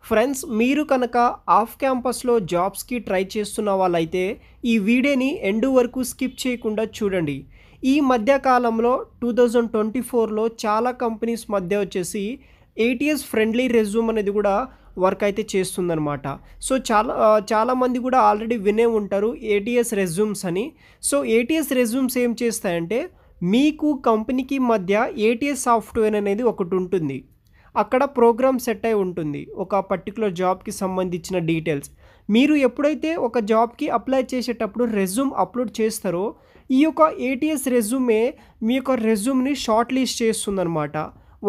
Friends మీరు కనుక of క్యాంపస్లో జాబ్స్కి ట్రై చేస్తున్న వాళ్ళైతే ఈ వీడియోని ఎండ్ వరకు స్కిప్ చేయకుండా చూడండి. ఈ మధ్య కాలంలో 2024లో చాలా కంపెనీస్ మధ్య వచ్చేసి ఏటీఎస్ ఫ్రెండ్లీ రెజ్యూమ్ అనేది కూడా వర్క్ అయితే చేస్తుందన్నమాట. సో చాలామంది కూడా ఆల్రెడీ వినే ఉంటారు ఏటీఎస్ రెజ్యూమ్స్ అని. సో ఏటీఎస్ రెజ్యూమ్స్ ఏం చేస్తాయంటే మీకు కంపెనీకి మధ్య ఏటీఎస్ సాఫ్ట్వేర్ అనేది ఒకటి ఉంటుంది. అక్కడ ప్రోగ్రామ్ సెట్ అయి ఉంటుంది ఒక పర్టికులర్ జాబ్కి సంబంధించిన డీటెయిల్స్. మీరు ఎప్పుడైతే ఒక జాబ్కి అప్లై చేసేటప్పుడు రెజ్యూమ్ అప్లోడ్ చేస్తారో ఈ యొక్క ఏటీఎస్ రెజ్యూమే మీ యొక్క రెజ్యూమ్ని షార్ట్ లిస్ట్ చేస్తుందన్నమాట.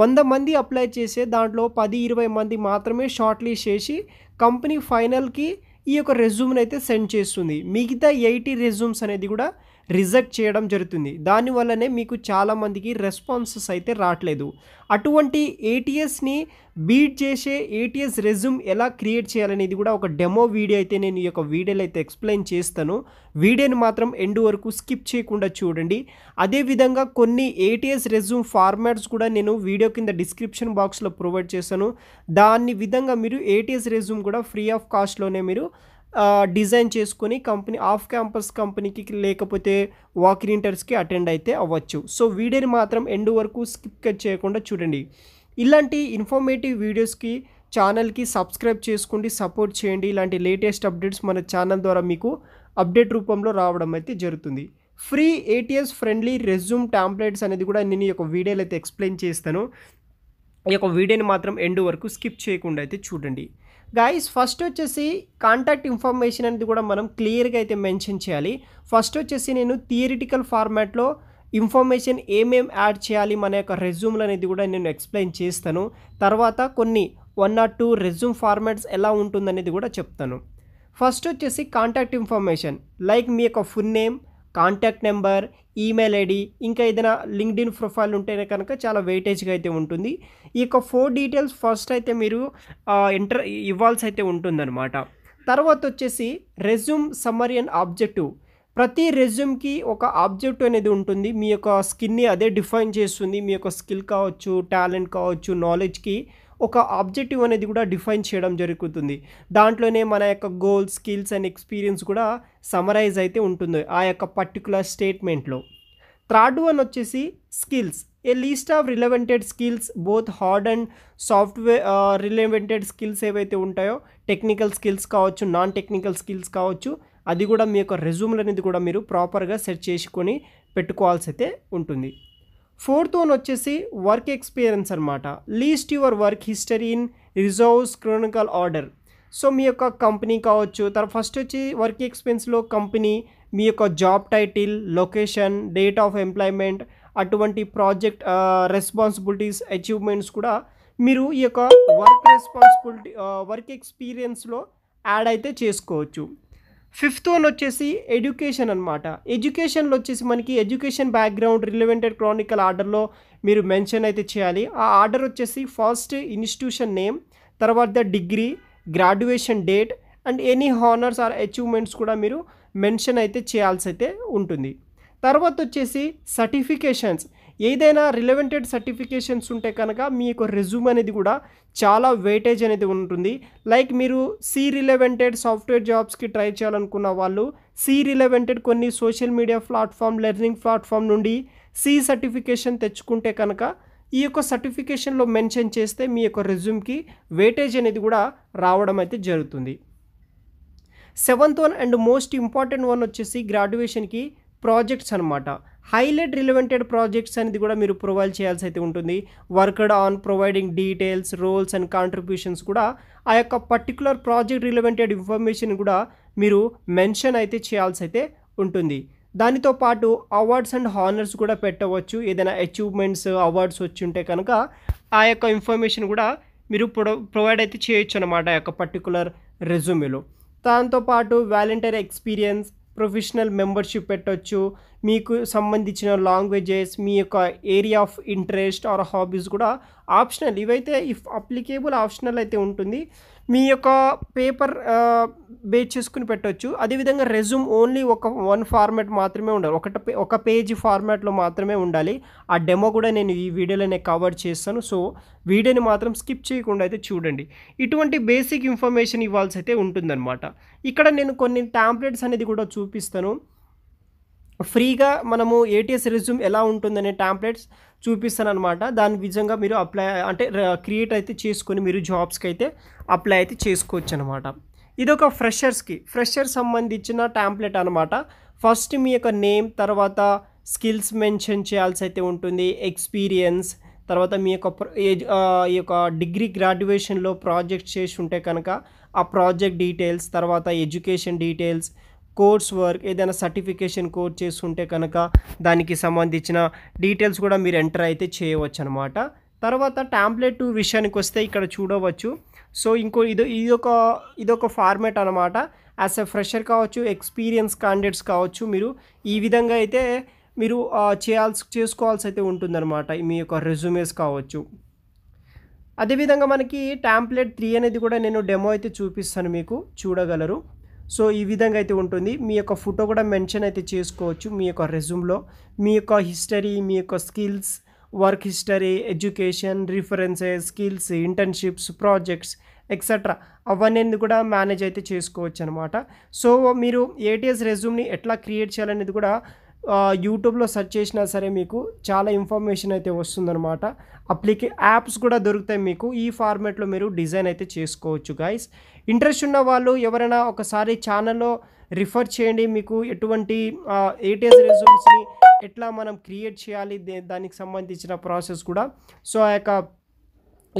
100 మంది అప్లై చేసే దాంట్లో 10-20 మంది మాత్రమే షార్ట్ లిస్ట్ చేసి కంపెనీ ఫైనల్కి ఈ యొక్క రెజ్యూమ్ని అయితే సెండ్ చేస్తుంది. మిగతా 80 రెజ్యూమ్స్ అనేది కూడా రిజెక్ట్ చేయడం జరుగుతుంది. దానివల్లనే మీకు చాలామందికి రెస్పాన్సెస్ అయితే రావట్లేదు. అటువంటి ఏటీఎస్ని బీట్ చేసే ఏటీఎస్ రెజ్యూమ్ ఎలా క్రియేట్ చేయాలనేది కూడా ఒక డెమో వీడియో అయితే నేను ఈ యొక్క వీడియోలో అయితే ఎక్స్ప్లెయిన్ చేస్తాను. వీడియోని మాత్రం ఎండ్ వరకు స్కిప్ చేయకుండా చూడండి. అదేవిధంగా కొన్ని ఏటీఎస్ రెజ్యూమ్ ఫార్మాట్స్ కూడా నేను వీడియో కింద డిస్క్రిప్షన్ బాక్స్లో ప్రొవైడ్ చేశాను. దాని విధంగా మీరు ఏటీఎస్ రెజ్యూమ్ కూడా ఫ్రీ ఆఫ్ కాస్ట్లోనే మీరు డిజైన్ చేసుకొని కంపెనీ ఆఫ్ క్యాంపస్ కంపెనీకి లేకపోతే వాక్-ఇన్ ఇంటర్వ్యూస్కి అటెండ్ అయితే అవ్వచ్చు. సో వీడియోని మాత్రం ఎండ్ వరకు స్కిప్ చేయకుండా చూడండి. ఇలాంటి ఇన్ఫర్మేటివ్ వీడియోస్కి ఛానల్కి సబ్స్క్రైబ్ చేసుకోండి, సపోర్ట్ చేయండి. ఇలాంటి లేటెస్ట్ అప్డేట్స్ మన ఛానల్ ద్వారా మీకు అప్డేట్ రూపంలో రావడం అయితే జరుగుతుంది. Free ATS friendly resume templates అనేది కూడా నేను ఈ యొక్క వీడియోలో అయితే ఎక్స్ప్లెయిన్ చేస్తాను. ఈ యొక్క వీడియోని మాత్రం ఎండ్ వరకు స్కిప్ చేయకుండా అయితే చూడండి. గైస్ ఫస్ట్ వచ్చేసి కాంటాక్ట్ ఇన్ఫర్మేషన్ అనేది కూడా మనం క్లియర్గా అయితే మెన్షన్ చేయాలి. ఫస్ట్ వచ్చేసి నేను థియరిటికల్ ఫార్మాట్లో ఇన్ఫర్మేషన్ ఏమేం యాడ్ చేయాలి మన యొక్క రెజ్యూమ్లు అనేది కూడా నేను ఎక్స్ప్లెయిన్ చేస్తాను. తర్వాత కొన్ని 1 or 2 రెజ్యూమ్ ఫార్మాట్స్ ఎలా ఉంటుందనేది కూడా చెప్తాను. ఫస్ట్ వచ్చేసి కాంటాక్ట్ ఇన్ఫర్మేషన్ లైక్ మీ యొక్క full name, contact number, email ID, ఇంకా ఏదైనా లింక్డ్ఇన్ ప్రొఫైల్ ఉంటేనే కనుక చాలా వెయిటేజ్గా అయితే ఉంటుంది. ఈ యొక్క 4 డీటెయిల్స్ ఫస్ట్ అయితే మీరు ఇవ్వాల్సి అయితే ఉంటుందన్నమాట. తర్వాత వచ్చేసి రెజ్యూమ్ సమ్మరీ అండ్ ఆబ్జెక్టివ్. ప్రతి రెజ్యూమ్కి ఒక ఆబ్జెక్టివ్ అనేది ఉంటుంది. మీ యొక్క స్కిల్ని అదే డిఫైన్ చేస్తుంది. మీ యొక్క స్కిల్ కావచ్చు, టాలెంట్ కావచ్చు, నాలెడ్జ్కి ఒక ఆబ్జెక్టివ్ అనేది కూడా డిఫైన్ చేయడం జరుగుతుంది. దాంట్లోనే మన యొక్క గోల్స్, స్కిల్స్ అండ్ ఎక్స్పీరియన్స్ కూడా సమరైజ్ అయితే ఉంటుంది ఆ యొక్క పర్టికులర్ స్టేట్మెంట్లో. థర్డ్ వన్ వచ్చేసి skills. A least of రిలవెంటెడ్ skills both hard and software రిలవెంటెడ్ skills ఏవైతే ఉంటాయో టెక్నికల్ స్కిల్స్ కావచ్చు, నాన్ టెక్నికల్ స్కిల్స్ కావచ్చు, అది కూడా మీ యొక్క రెజ్యూమ్లు అనేది కూడా మీరు ప్రాపర్గా సెట్ చేసుకొని పెట్టుకోవాల్సి అయితే ఉంటుంది. ఫోర్త్ వన్ వచ్చేసి వర్క్ ఎక్స్పీరియన్స్ అనమాట. List your work history in reverse chronological order. So మీ యొక్క కంపెనీ కావచ్చు, ఫస్ట్ వచ్చి వర్క్ ఎక్స్పీరియన్స్లో కంపెనీ, మీ యొక్క job title, location, date of employment, అటువంటి ప్రాజెక్ట్ రెస్పాన్సిబిలిటీస్, అచీవ్మెంట్స్ కూడా మీరు ఈ యొక్క వర్క్ ఎక్స్పీరియన్స్లో యాడ్ అయితే చేసుకోవచ్చు. ఫిఫ్త్ వన్ వచ్చేసి ఎడ్యుకేషన్ అనమాట. ఎడ్యుకేషన్లో వచ్చేసి మనకి ఎడ్యుకేషన్ బ్యాక్గ్రౌండ్ రిలవెంటెడ్ క్రానికల్ ఆర్డర్లో మీరు మెన్షన్ అయితే చేయాలి. ఆ ఆర్డర్ వచ్చేసి ఫస్ట్ ఇన్స్టిట్యూషన్ నేమ్, తర్వాత degree, graduation date and any honours or achievements కూడా మీరు మెన్షన్ అయితే చేయాల్సి అయితే ఉంటుంది. తర్వాత వచ్చేసి సర్టిఫికేషన్స్. ఏదైనా రిలవెంటెడ్ సర్టిఫికేషన్స్ ఉంటే కనుక మీ యొక్క రెజ్యూమ్ అనేది కూడా చాలా వెయిటేజ్ అనేది ఉంటుంది. లైక్ మీరు సి రిలవెంటెడ్ సాఫ్ట్వేర్ జాబ్స్కి ట్రై చేయాలనుకున్న వాళ్ళు సి రిలవెంటెడ్ కొన్ని social media platform, learning platform నుండి సి సర్టిఫికేషన్ తెచ్చుకుంటే కనుక ఈ యొక్క సర్టిఫికేషన్లో మెన్షన్ చేస్తే మీ యొక్క రెజ్యూమ్కి వెయిటేజ్ అనేది కూడా రావడం అయితే జరుగుతుంది. Seventh one and most important one వచ్చేసి గ్రాడ్యుయేషన్కి ప్రాజెక్ట్స్ అనమాట. హైలైట్ రిలవెంటెడ్ ప్రాజెక్ట్స్ అనేది కూడా మీరు ప్రొవైడ్ చేయాల్సి అయితే ఉంటుంది. Worked on providing details, roles and contributions కూడా ఆ యొక్క పర్టికులర్ ప్రాజెక్ట్ రిలవెంటెడ్ ఇన్ఫర్మేషన్ కూడా మీరు మెన్షన్ అయితే చేయాల్సి అయితే ఉంటుంది. దానితో పాటు అవార్డ్స్ అండ్ హానర్స్ కూడా పెట్టవచ్చు. ఏదైనా అచీవ్మెంట్స్, అవార్డ్స్ వచ్చి ఉంటే కనుక ఆ యొక్క ఇన్ఫర్మేషన్ కూడా మీరు ప్రొవైడ్ అయితే చేయొచ్చు అనమాట ఆ యొక్క పర్టికులర్ రెజ్యూమేలో. దాంతోపాటు వాలంటీర్ ఎక్స్పీరియన్స్, ప్రొఫెషనల్ మెంబర్షిప్ పెట్టవచ్చు. మీకు సంబంధించిన లాంగ్వేజెస్, మీ యొక్క area of interest or hobbies కూడా ఆప్షనల్. ఇవైతే ఇఫ్ అప్లికేబుల్ ఆప్షనల్ అయితే ఉంటుంది. మీ యొక్క పేపర్ బేస్ చేసుకుని పెట్టొచ్చు. అదేవిధంగా రెజ్యూమ్ ఓన్లీ వన్ ఫార్మాట్ మాత్రమే ఉండాలి. ఒక పేజీ ఫార్మాట్లో మాత్రమే ఉండాలి. ఆ డెమో కూడా నేను ఈ వీడియోలోనే కవర్ చేస్తాను. సో వీడియోని మాత్రం స్కిప్ చేయకుండా అయితే చూడండి. ఇటువంటి బేసిక్ ఇన్ఫర్మేషన్ ఇవ్వాల్సి అయితే ఉంటుందన్నమాట. ఇక్కడ నేను కొన్ని టెంప్లెట్స్ అనేది కూడా చూపిస్తాను. ఫ్రీగా మనము ఏటీఎస్ రెజ్యూమ్ ఎలా ఉంటుందనే టెంప్లెట్స్ చూపిస్తానన్నమాట. దాని విధంగా మీరు అప్లై అంటే క్రియేట్ అయితే చేసుకొని మీరు జాబ్స్కి అయితే అప్లై అయితే చేసుకోవచ్చు అనమాట. ఇదొక ఫ్రెషర్ సంబంధించిన టెంప్లెట్ అనమాట. ఫస్ట్ మీ యొక్క నేమ్, తర్వాత స్కిల్స్ మెన్షన్ చేయాల్సి అయితే ఉంటుంది, ఎక్స్పీరియన్స్, తర్వాత మీ యొక్క ఈ యొక్క డిగ్రీ గ్రాడ్యుయేషన్లో ప్రాజెక్ట్ చేసి ఉంటే కనుక ఆ ప్రాజెక్ట్ డీటెయిల్స్, తర్వాత ఎడ్యుకేషన్ డీటెయిల్స్, కోర్స్ వర్క్, ఏదైనా సర్టిఫికేషన్ కోర్స్ చేస్తుంటే కనుక దానికి సంబంధించిన డీటెయిల్స్ కూడా మీరు ఎంటర్ అయితే చేయవచ్చు అనమాట. తర్వాత టెంప్లెట్ 2 విషయానికి వస్తే ఇక్కడ చూడవచ్చు. సో ఇదొక ఫార్మాట్ అనమాట. యాజ్ ఎ ఫ్రెషర్ కావచ్చు, ఎక్స్పీరియన్స్ క్యాండిడేట్స్ కావచ్చు, మీరు ఈ విధంగా అయితే మీరు చేసుకోవాల్సి అయితే ఉంటుందన్నమాట. మీ యొక్క రెజ్యూమేస్ కావచ్చు. అదేవిధంగా మనకి టెంప్లెట్ 3 అనేది కూడా నేను డెమో అయితే చూపిస్తాను, మీకు చూడగలరు. సో ఈ విధంగా అయితే ఉంటుంది. మీ యొక్క ఫోటో కూడా మెన్షన్ అయితే చేసుకోవచ్చు మీ యొక్క రెజ్యూమ్లో. మీ యొక్క హిస్టరీ, మీ యొక్క skills, work history, education, references, skills, internships, projects etcetera అవన్నీ కూడా మేనేజ్ అయితే చేసుకోవచ్చు అనమాట. సో మీరు ఏటీఎస్ రెజ్యూమ్ని ఎట్లా క్రియేట్ చేయాలనేది కూడా యూట్యూబ్లో సెర్చ్ చేసినా సరే మీకు చాలా ఇన్ఫర్మేషన్ అయితే వస్తుందన్నమాట. యాప్స్ కూడా దొరుకుతాయి మీకు. ఈ ఫార్మాట్లో మీరు డిజైన్ అయితే చేసుకోవచ్చు గైస్. ఇంట్రెస్ట్ ఉన్న వాళ్ళు ఎవరైనా ఒకసారి ఛానల్లో రిఫర్ చేయండి. మీకు ఎటువంటి ఏటీఎస్ రెజ్యూమ్స్ని ఎట్లా మనం క్రియేట్ చేయాలి దానికి సంబంధించిన ప్రాసెస్ కూడా. సో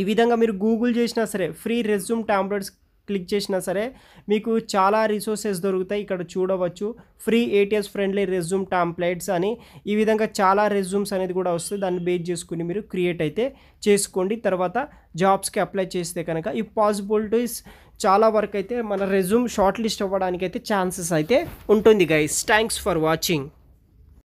ఈ విధంగా మీరు గూగుల్ చేసినా సరే, ఫ్రీ రెజ్యూమ్ టెంప్లెట్స్ క్లిక్ చేసినా సరే మీకు చాలా రిసోర్సెస్ దొరుకుతాయి. ఇక్కడ చూడవచ్చు free ATS friendly resume templates అని. ఈ విధంగా చాలా రెజ్యూమ్స్ అనేది కూడా వస్తుంది. దాన్ని బేస్ చేసుకుని మీరు క్రియేట్ అయితే చేసుకోండి. తర్వాత జాబ్స్కి అప్లై చేస్తే కనుక ఈ పాసిబిలిటీస్ చాలా వరకు అయితే మన రెజ్యూమ్ షార్ట్ లిస్ట్ అవ్వడానికి అయితే ఛాన్సెస్ అయితే ఉంటుంది గైస్. Thanks for watching.